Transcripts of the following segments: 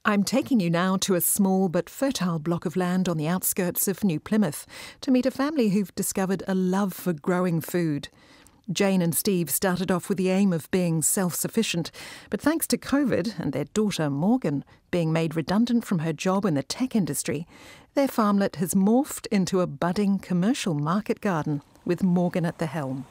I'm taking you now to a small but fertile block of land on the outskirts of New Plymouth to meet a family who've discovered a love for growing food. Jane and Steve started off with the aim of being self-sufficient, but thanks to COVID and their daughter Morgan being made redundant from her job in the tech industry, their farmlet has morphed into a budding commercial market garden with Morgan at the helm.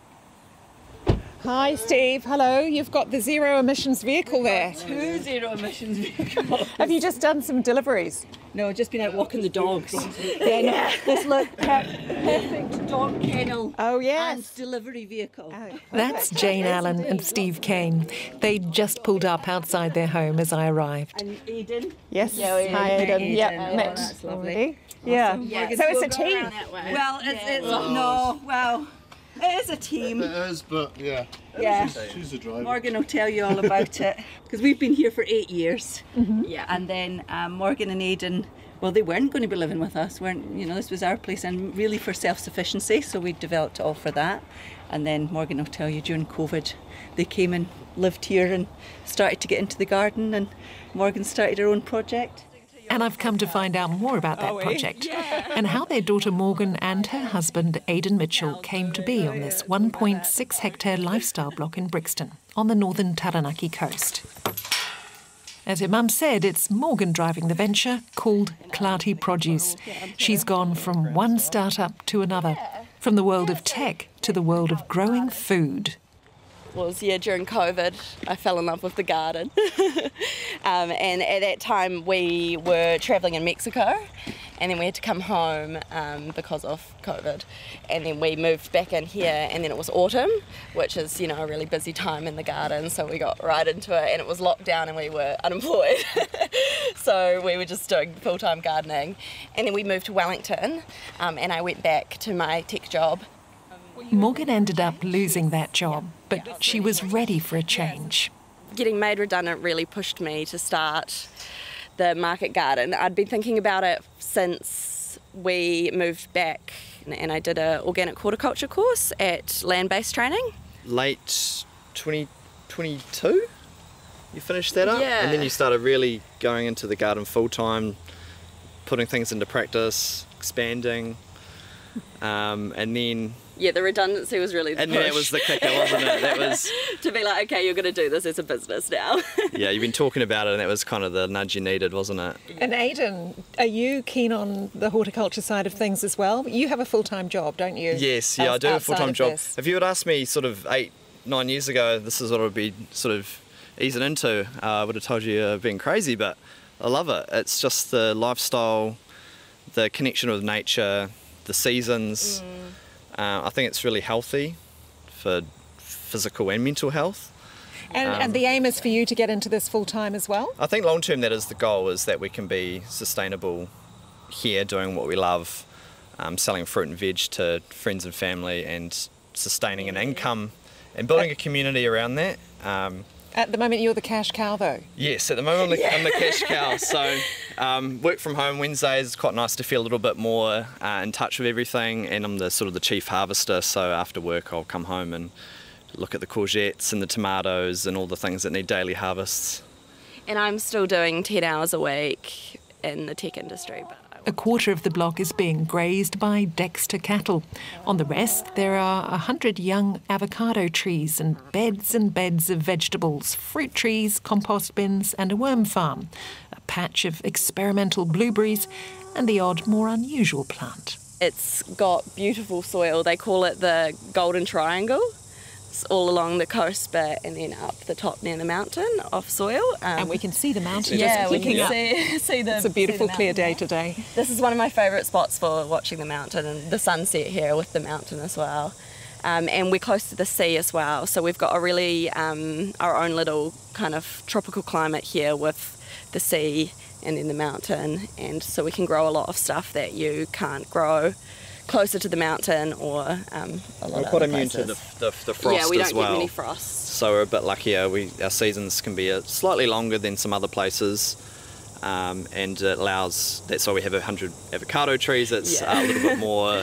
Hi Steve, hello. You've got the zero emissions vehicle there. Two zero emissions vehicles. Have you just done some deliveries? No, I've just been out walking the dogs. Yeah. This look perfect dog kennel. Oh yes. And delivery vehicle. Oh. That's Jane Allen and Steve Kane. They just pulled up outside their home as I arrived. And Eden. Yes. Yeah, Hi Eden. Yep. Oh, Met. that's lovely. Already. Yeah. Awesome. So it's a team. Well, it is a team. It is, but yeah. Yeah. She's the driver. Morgan will tell you all about it because we've been here for 8 years. Mm-hmm. Yeah. And then Morgan and Eden, well, they weren't going to be living with us. This was our place, and really for self-sufficiency. So we developed it all for that. And then Morgan will tell you during COVID, they came and lived here and started to get into the garden. And Morgan started her own project. And I've come to find out more about that project and how their daughter Morgan and her husband Aidan Mitchell came to be on this 1.6 hectare lifestyle block in Brixton on the northern Taranaki coast. As her mum said, it's Morgan driving the venture called Clarty Produce. She's gone from one startup to another, from the world of tech to the world of growing food. During COVID, I fell in love with the garden. And at that time we were travelling in Mexico, and then we had to come home because of COVID. And then we moved back in here, and then it was autumn, which is, a really busy time in the garden. So we got right into it, and it was locked down and we were unemployed. So we were just doing full-time gardening. And then we moved to Wellington, and I went back to my tech job. Morgan ended up losing that job, but she was ready for a change. Getting made redundant really pushed me to start the market garden. I'd been thinking about it since we moved back, and I did an organic horticulture course at Land-Based Training. Late 2022, you finished that up? Yeah. And then you started really going into the garden full-time, putting things into practice, expanding, and then... Yeah, the redundancy was really the push. And that was the kicker, wasn't it? That was to be like, okay, you're going to do this as a business now. Yeah, you've been talking about it, and that was kind of the nudge you needed, wasn't it? And Aidan, are you keen on the horticulture side of things as well? You have a full-time job, don't you? Yes, yeah, I do have a full-time job. This. If you had asked me sort of 8-9 years ago, this is what I would be sort of easing into, I would have told you being crazy, but I love it. It's just the lifestyle, the connection with nature, the seasons. I think it's really healthy for physical and mental health. And the aim is for you to get into this full-time as well? I think long-term that is the goal, is that we can be sustainable here doing what we love, selling fruit and veg to friends and family, and sustaining an income and building a community around that. At the moment you're the cash cow though? Yes, at the moment I'm the cash cow. So work from home Wednesdays, it's quite nice to feel a little bit more in touch with everything, and I'm the sort of the chief harvester, so after work I'll come home and look at the courgettes and the tomatoes and all the things that need daily harvests. And I'm still doing 10 hours a week in the tech industry. But A quarter of the block is being grazed by Dexter cattle. On the rest, there are 100 young avocado trees and beds of vegetables, fruit trees, compost bins and a worm farm, a patch of experimental blueberries and the odd, more unusual plant. it's got beautiful soil. They call it the Golden Triangle. It's all along the coast, and then up the top near the mountain of soil. And we can see the mountain. Yeah, we can up. see the. It's a beautiful clear day today. This is one of my favourite spots for watching the mountain and the sunset here with the mountain as well. And we're close to the sea as well, so we've got a really our own little kind of tropical climate here with the sea and then the mountain, and so we can grow a lot of stuff that you can't grow closer to the mountain or a lot We're of quite other immune to places. the frost as Yeah, we don't well. get many frosts. So we're a bit luckier. Our seasons can be slightly longer than some other places, and it allows. That's why we have 100 avocado trees. It's a little bit more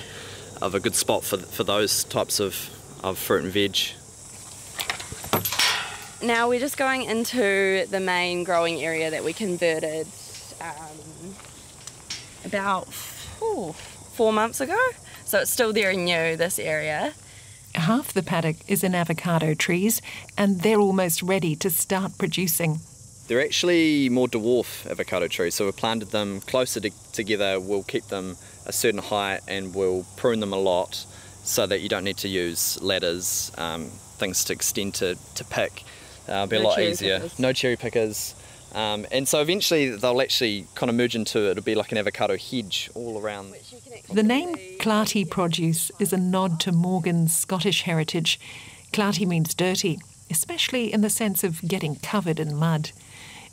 of a good spot for those types of fruit and veg. Now we're just going into the main growing area that we converted about 4 months ago. So it's still very new, this area. Half the paddock is in avocado trees, and they're almost ready to start producing. They're actually more dwarf avocado trees, so we've planted them closer together. We'll keep them a certain height and we'll prune them a lot so that you don't need to use ladders, things to extend to pick. It'll be a lot easier. No cherry pickers. And so eventually they'll actually kind of merge into, it'll be like an avocado hedge all around. The name Clarty Produce is a nod to Morgan's Scottish heritage. Clarty means dirty, especially in the sense of getting covered in mud.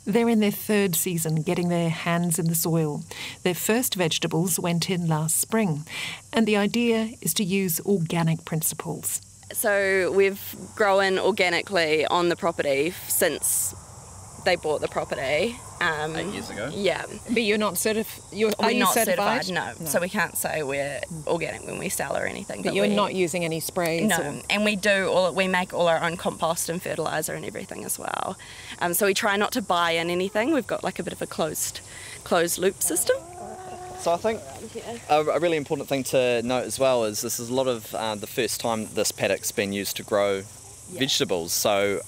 They're in their third season getting their hands in the soil. Their first vegetables went in last spring, and the idea is to use organic principles. So we've grown organically on the property since they bought the property. 8 years ago. Yeah. But you're not certified? Are you not certified? No. So we can't say we're organic when we sell or anything. But you're not using any sprays? No. And we make all our own compost and fertiliser and everything as well. So we try not to buy in anything. We've got like a bit of a closed loop system. So I think a really important thing to note as well is this is a lot of the first time this paddock's been used to grow vegetables. So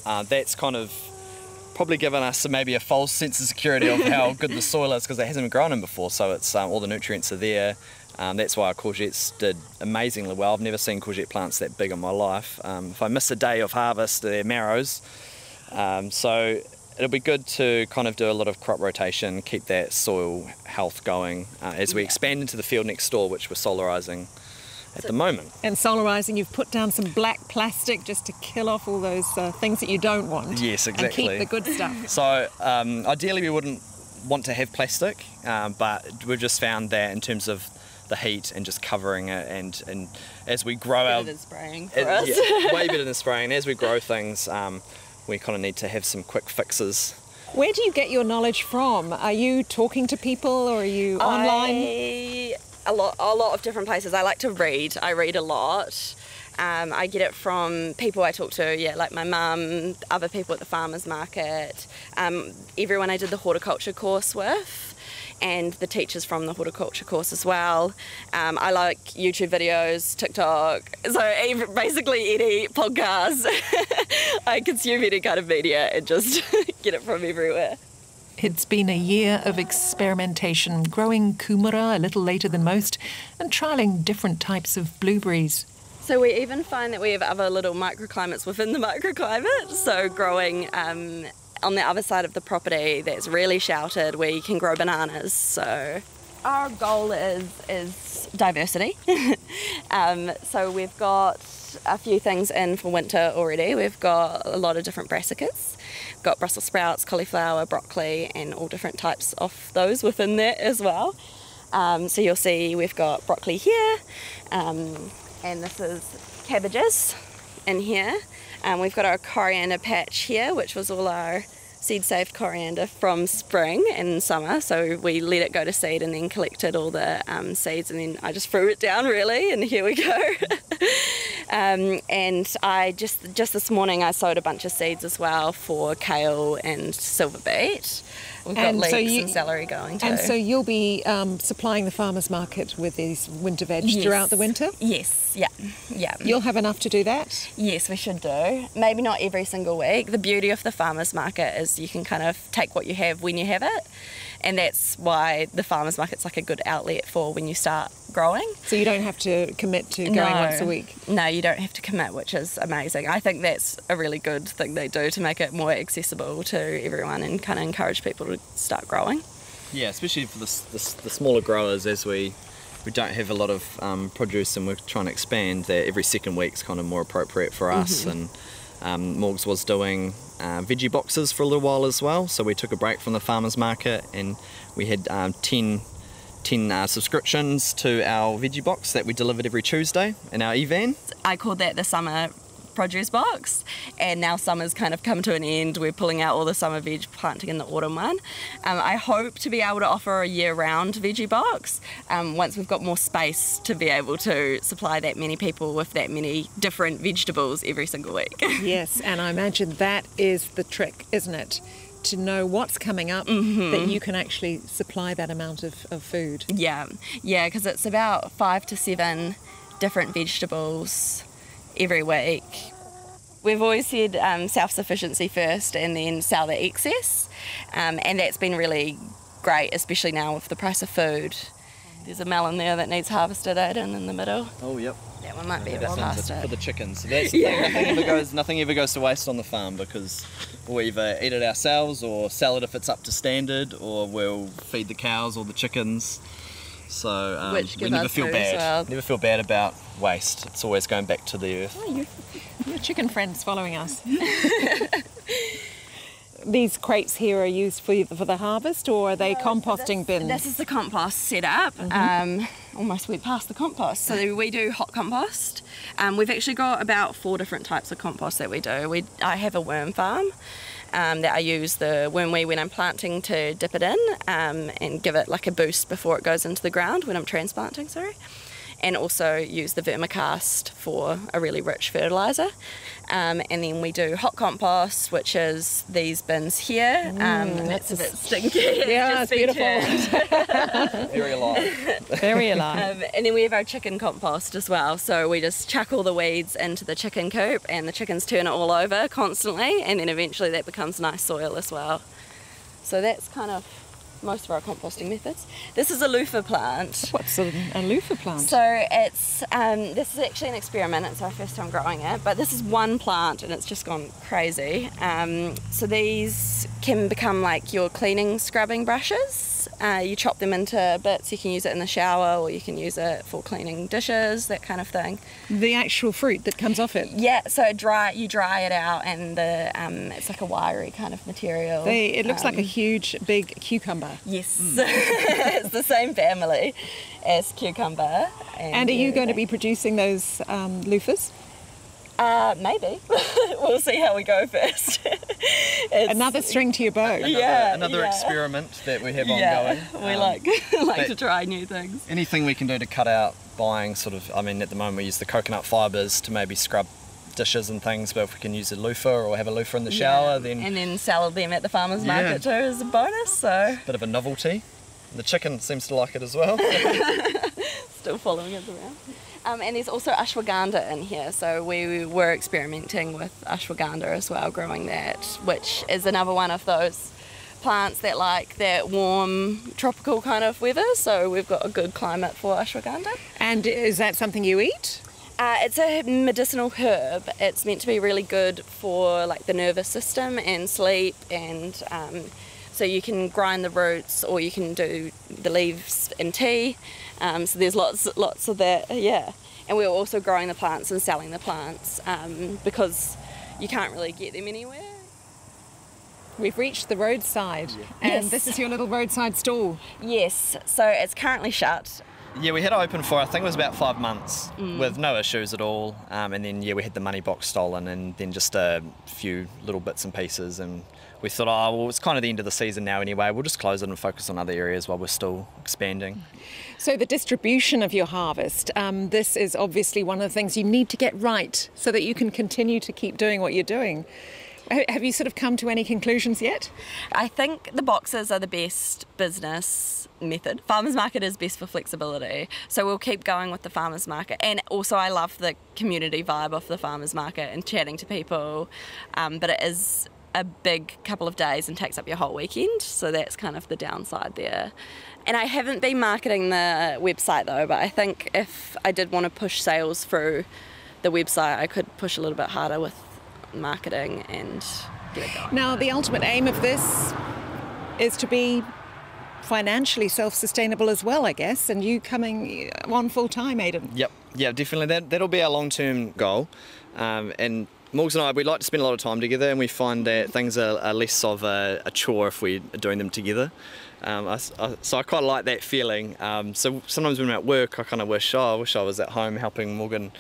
that's kind of probably given us maybe a false sense of security of how good the soil is because it hasn't been grown in before, so it's all the nutrients are there. That's why our courgettes did amazingly well. I've never seen courgette plants that big in my life. If I miss a day of harvest, they're marrows. So it'll be good to kind of do a lot of crop rotation, keep that soil health going as we expand into the field next door, which we're solarising at the moment. And solarising, you've put down some black plastic just to kill off all those things that you don't want. Yes, exactly. And keep the good stuff. So ideally we wouldn't want to have plastic, but we've just found that in terms of the heat and just covering it and as we grow Better than spraying for us. Yeah, way better than spraying. As we grow things, we kind of need to have some quick fixes. Where do you get your knowledge from? Are you talking to people or are you online? A lot of different places. I like to read. I read a lot. I get it from people I talk to, like my mum, other people at the farmers market, everyone I did the horticulture course with, and the teachers from the horticulture course as well. I like YouTube videos, TikTok, so basically any podcast. I consume any kind of media and just get it from everywhere. It's been a year of experimentation, growing kumara a little later than most and trialling different types of blueberries. So we even find that we have other little microclimates within the microclimate, so growing on the other side of the property that's really sheltered where you can grow bananas. So our goal is diversity. So we've got a few things in for winter already. We've got a lot of different brassicas. We've got Brussels sprouts, cauliflower, broccoli, and all different types of those within that as well. So you'll see we've got broccoli here, and this is cabbages in here. We've got our coriander patch here, which was all our seed-saved coriander from spring and summer, so we let it go to seed and then collected all the seeds, and then I just threw it down really, and here we go. And I just this morning I sowed a bunch of seeds as well for kale and silver beet. We've got leeks and celery going too. And so you'll be supplying the farmers market with these winter veg throughout the winter? Yes, yeah. You'll have enough to do that? Yes, we should do. Maybe not every single week. The beauty of the farmers market is you can kind of take what you have when you have it. And that's why the farmers market's like a good outlet for when you start growing. So you don't have to commit to going once a week? No, you don't have to commit, which is amazing. I think that's a really good thing they do to make it more accessible to everyone and kind of encourage people to start growing. Yeah, especially for the smaller growers, as we don't have a lot of produce and we're trying to expand, that every second week's kind of more appropriate for us. And Morgs was doing veggie boxes for a little while as well, so we took a break from the farmers market and we had 10 subscriptions to our veggie box that we delivered every Tuesday in our e-van. I called that the summer produce box, and now summer's kind of come to an end. We're pulling out all the summer veg, planting in the autumn one. I hope to be able to offer a year-round veggie box once we've got more space to be able to supply that many people with that many different vegetables every single week. Yes, and I imagine that is the trick, isn't it? To know what's coming up, that you can actually supply that amount of food. Yeah, because it's about 5 to 7 different vegetables every week. We've always said self-sufficiency first and then sell the excess, and that's been really great, especially now with the price of food. There's a melon there that needs harvested in the middle. Oh, yep. That one might be a bit That's past it. for the chickens. So that's the thing, nothing ever goes to waste on the farm, because we'll either eat it ourselves or sell it if it's up to standard, or we'll feed the cows or the chickens. So we never feel bad. Well. Never feel bad about waste. It's always going back to the earth. Oh, your chicken friend's following us. These crates here are used for the harvest, or are they composting bins? This is the compost setup. Almost went past the compost. So we do hot compost. We've actually got about 4 different types of compost that we do. I have a worm farm that I use the wormweed when I'm planting to dip it in and give it like a boost before it goes into the ground when I'm transplanting, and also use the vermicast for a really rich fertiliser. And then we do hot compost, which is these bins here. It's a bit stinky. Yeah, it's beautiful. Very alive. Very alive. And then we have our chicken compost as well. So we just chuck all the weeds into the chicken coop, and the chickens turn it all over constantly, and then eventually that becomes nice soil as well. So that's kind of most of our composting methods. This is a loofah plant. What's a loofah plant? So it's this is actually an experiment. It's our first time growing it, but this is one plant and it's just gone crazy. So these can become like your cleaning scrubbing brushes. You chop them into bits. You can use it in the shower, or you can use it for cleaning dishes, that kind of thing. The actual fruit that comes off it? Yeah, so you dry it out, and it's like a wiry kind of material. It looks like a huge, big cucumber. Yes, it's the same family as cucumber. And are you going to be producing those loofahs? Maybe. We'll see how we go first. Another string to your bow. Another experiment that we have ongoing. We like to try new things. Anything we can do to cut out buying at the moment we use the coconut fibres to maybe scrub dishes and things, but if we can use a loofah or have a loofah in the shower, then... And then sell them at the farmer's market too as a bonus, so... Bit of a novelty. The chicken seems to like it as well. Still following us around. And there's also ashwagandha in here, so we were experimenting with ashwagandha as well, growing that, which is another one of those plants that like that warm tropical kind of weather, so we've got a good climate for ashwagandha. And is that something you eat? It's a medicinal herb. It's meant to be really good for like the nervous system and sleep, and so you can grind the roots or you can do the leaves in tea. So there's lots of that, And we're also growing the plants and selling the plants because you can't really get them anywhere. We've reached the roadside, and this is your little roadside stall. Yes, so it's currently shut. Yeah, we had it open for, I think it was about 5 months, with no issues at all. And then, we had the money box stolen, and then just a few little bits and pieces. And we thought, it's kind of the end of the season now anyway. We'll just close it and focus on other areas while we're still expanding. So the distribution of your harvest, this is obviously one of the things you need to get right so that you can continue to keep doing what you're doing. Have you sort of come to any conclusions yet? I think the boxes are the best business method. Farmers market is best for flexibility, so we'll keep going with the farmers market. And also I love the community vibe of the farmers market and chatting to people, but it is a big couple of days and takes up your whole weekend, so that's kind of the downside there. And I haven't been marketing the website though, but I think if I did want to push sales through the website, I could push a little bit harder with marketing and get it going. Now, the ultimate aim of this is to be financially self-sustainable as well, I guess, and you coming on full-time, Aidan. Yep, definitely. That'll be our long-term goal. And Morgs and I, we like to spend a lot of time together, and we find that things are less of a chore if we're doing them together. So I quite like that feeling. So sometimes when I'm at work, I kind of wish I was at home helping Morgan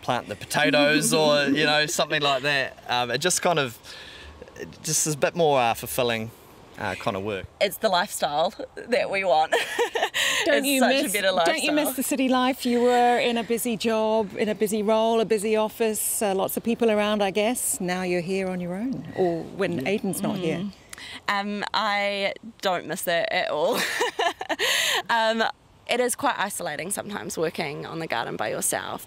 plant the potatoes or, you know, something like that. It just kind of, just is a bit more fulfilling kind of work. It's the lifestyle that we want. Don't you miss the city life? You were in a busy job, in a busy role, a busy office, lots of people around, I guess. Now you're here on your own, or when Aidan's not here. I don't miss that at all. It is quite isolating sometimes working on the garden by yourself.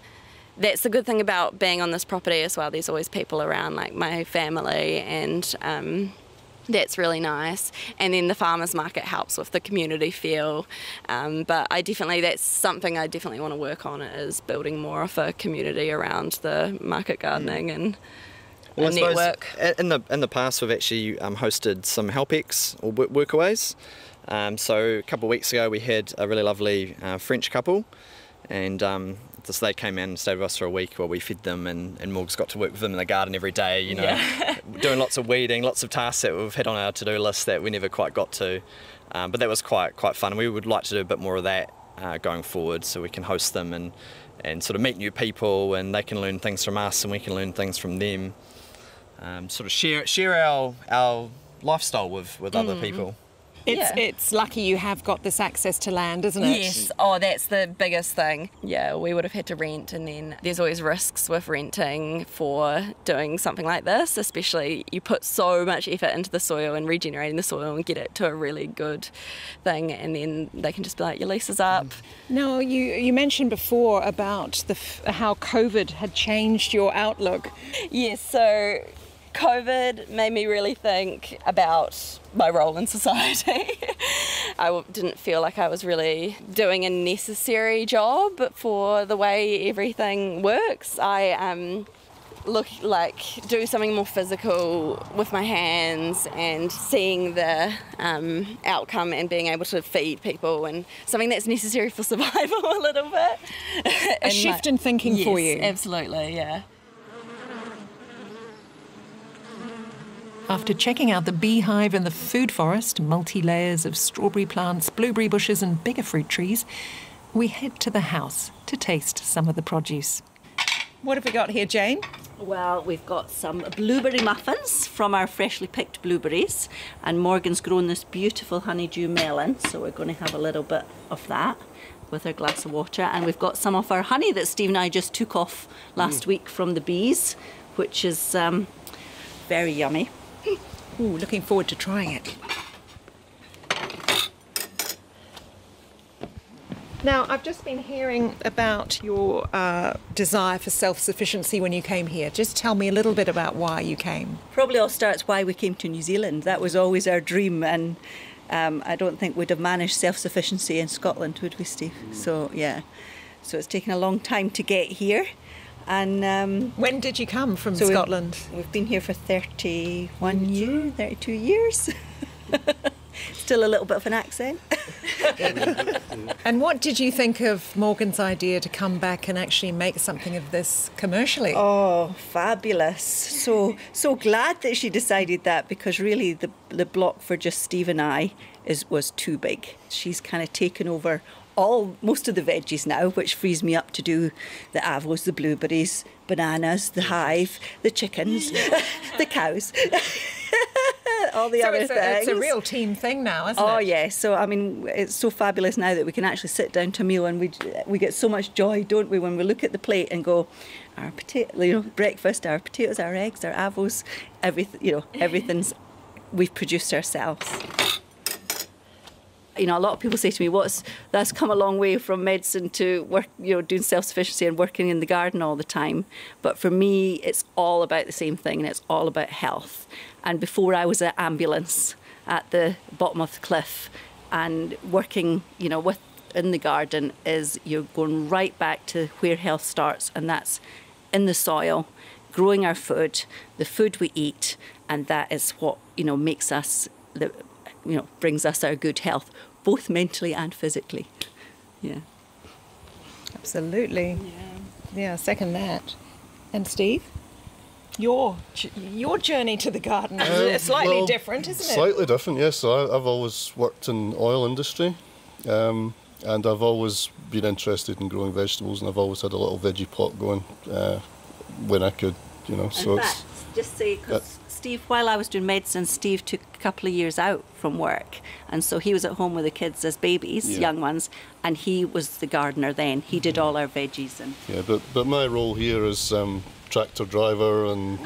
That's the good thing about being on this property as well. There's always people around, like my family, and that's really nice. And then the farmers market helps with the community feel. But that's something I definitely want to work on, is building more of a community around the market gardening and a network. In the past, we've actually hosted some help-ex or workaways. So a couple of weeks ago, we had a really lovely French couple, and they came in and stayed with us for a week while we fed them, and Morg's got to work with them in the garden every day, you know, doing lots of weeding, lots of tasks that we've had on our to-do list that we never quite got to. But that was quite fun, and we would like to do a bit more of that going forward, so we can host them and sort of meet new people, and they can learn things from us and we can learn things from them. Sort of share our lifestyle with other people. It's lucky you have got this access to land, isn't it? Yes. Oh, that's the biggest thing. Yeah, we would have had to rent, and then there's always risks with renting for doing something like this, especially you put so much effort into the soil and regenerating the soil and get it to a really good thing, and then they can just be like, your lease is up. No, you mentioned before about how COVID had changed your outlook. Yes, so COVID made me really think about my role in society. I didn't feel like I was really doing a necessary job for the way everything works. I do something more physical with my hands and seeing the outcome and being able to feed people, and something that's necessary for survival a little bit. A shift in thinking for you. Absolutely, yeah. After checking out the beehive and the food forest, multi-layers of strawberry plants, blueberry bushes and bigger fruit trees, we head to the house to taste some of the produce. What have we got here, Jane? Well, we've got some blueberry muffins from our freshly picked blueberries, and Morgan's grown this beautiful honeydew melon, so we're going to have a little bit of that with our glass of water. And we've got some of our honey that Steve and I just took off last week from the bees, which is very yummy. Ooh, looking forward to trying it. Now, I've just been hearing about your desire for self-sufficiency when you came here. Just tell me a little bit about why you came. Probably all starts why we came to New Zealand. That was always our dream, and I don't think we'd have managed self-sufficiency in Scotland, would we, Steve? So, yeah. So it's taken a long time to get here. And when did you come from Scotland? We've been here for 32 years. Still a little bit of an accent. And what did you think of Morgan's idea to come back and actually make something of this commercially? Oh, fabulous. So glad that she decided that, because really the block for just Steve and I was too big. She's kind of taken over most of the veggies now, which frees me up to do the avos, the blueberries, bananas, the hive, the chickens, the cows, all the other things. It's a real team thing now, isn't it? Oh, yeah. So, I mean, it's so fabulous now that we can actually sit down to a meal, and we get so much joy, don't we, when we look at the plate and go, our breakfast, our potatoes, our eggs, our avos, everything's we've produced ourselves. You know, a lot of people say to me, that's come a long way from medicine to work, doing self-sufficiency and working in the garden all the time. But for me, it's all about the same thing, and it's all about health. And before I was an ambulance at the bottom of the cliff, and working, in the garden is you're going right back to where health starts, and that's in the soil, growing our food, the food we eat, and that is what, makes us brings us our good health, both mentally and physically. Yeah. Absolutely. Yeah, second that. And Steve, your journey to the garden is slightly different, isn't it? Slightly different, yes. So I've always worked in oil industry, And I've always been interested in growing vegetables, and I've always had a little veggie pot going when I could, you know. In fact, just say, because Steve, while I was doing medicine, Steve took a couple of years out from work, and so he was at home with the kids as babies, young ones, and he was the gardener then. He did all our veggies. And yeah, but my role here is tractor driver and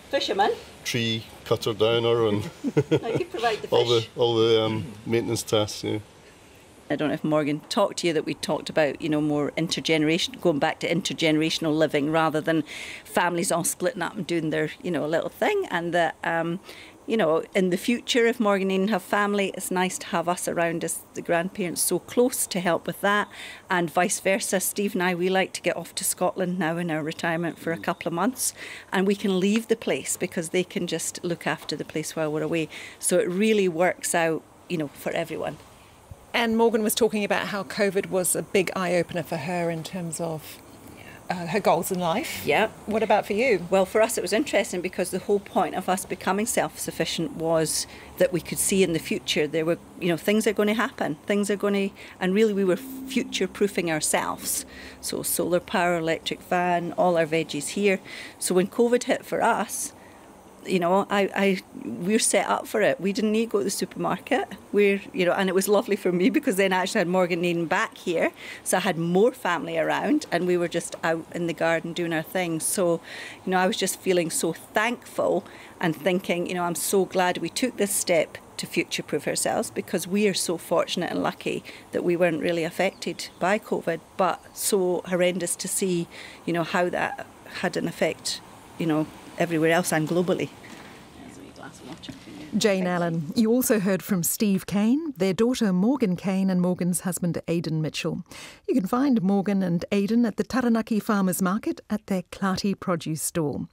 fisherman, tree cutter downer, and you provide the fish. all the maintenance tasks. Yeah. I don't know if Morgan talked to you that we talked about, you know, more intergeneration, going back to intergenerational living rather than families all splitting up and doing their, you know, little thing. And that, you know, in the future, if Morgan and Ian have family, it's nice to have us around as the grandparents so close to help with that. And vice versa, Steve and I, we like to get off to Scotland now in our retirement for a couple of months, and we can leave the place because they can just look after the place while we're away. So it really works out, you know, for everyone. And Morgan was talking about how COVID was a big eye-opener for her in terms of her goals in life. Yeah. What about for you? Well, for us it was interesting because the whole point of us becoming self-sufficient was that we could see in the future there were, you know, things are going to happen. Things are going to, and really we were future-proofing ourselves. So solar power, electric fan, all our veggies here. So when COVID hit for us, you know, we're set up for it. We didn't need to go to the supermarket. You know, and it was lovely for me because then I actually had Morgan and Ian back here, so I had more family around, and we were just out in the garden doing our thing. So, you know, I was just feeling so thankful and thinking, you know, I'm so glad we took this step to future-proof ourselves because we are so fortunate and lucky that we weren't really affected by COVID, but so horrendous to see, you know, how that had an effect, you know, everywhere else and globally. Jane Allen. You also heard from Steve Kane, their daughter Morgan Kane and Morgan's husband Aidan Mitchell. You can find Morgan and Aidan at the Taranaki Farmers Market at their Clarty produce store.